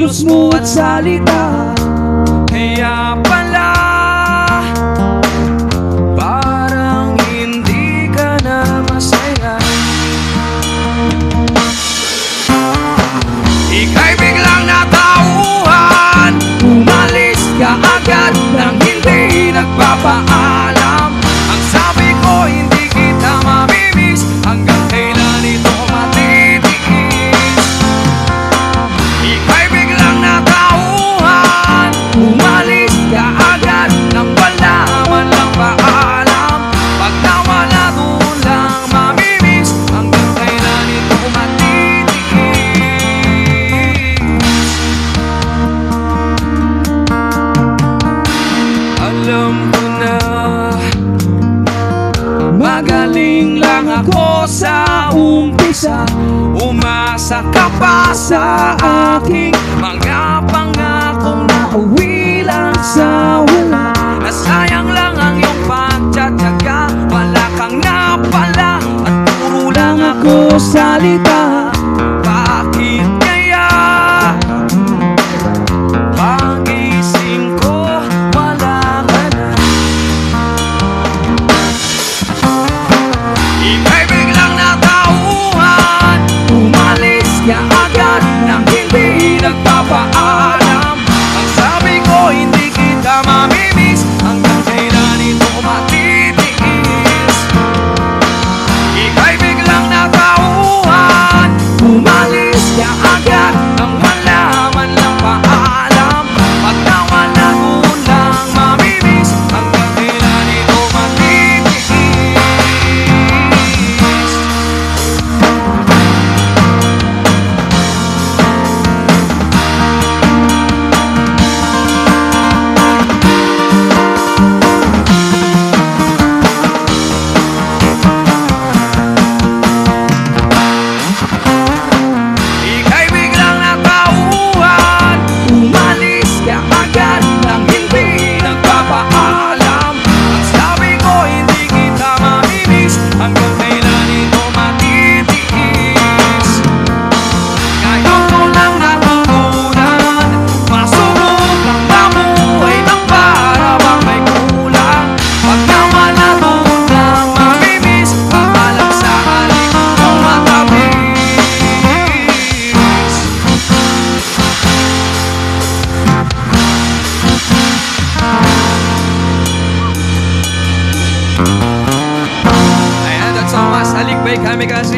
kilos mo at salita. Kaya pala parang hindi ka na masaya. Ika'y biglang natauhan, umalis ka agad nang hindi nagpapaalam. Ang sabi ko hindi kita mamimiss, hanggang kailan ito matitiis. Ika'y biglang natauhan, umalis ka agad nang wala man lang paalam. Pag nawala doon lang mamimiss, hanggang kailan ito matitiis. Alam ko na magaling lang ako sa umpisa, umasa ka pa sa aking mga pangakong nauwi lang sa wala. Nasayang lang ang iyong pagtsatsaga, wala kang napala at puro lang ako salita. Bakit kaya pagising ko wala ka na? Ika'y biglang natauhan, umalis ka agad nang hindi nagpapaalam. Ang sabi ko hindi kita mamimiss, hanggang kailan ito matitiis. Ika'y biglang natauhan, umalis ka agad nang wala man lang paalam. Pag nawala doon lang mamimiss, hanggang kailan ito matitiis. Ika'y biglang natauhan, umalis ka agad nang hindi nagpapaalam. Ang sabi ko hindi kita mamimiss, hanggang kailan ito matitiis. Ngayon ko lang natutunan, masubok lang mamuhay ng para bang may kulang. Pag nawala doon lang mamimiss, pamalang sa halik ng matabis. Ayan, that's all mas. Halik ba'y kami kasi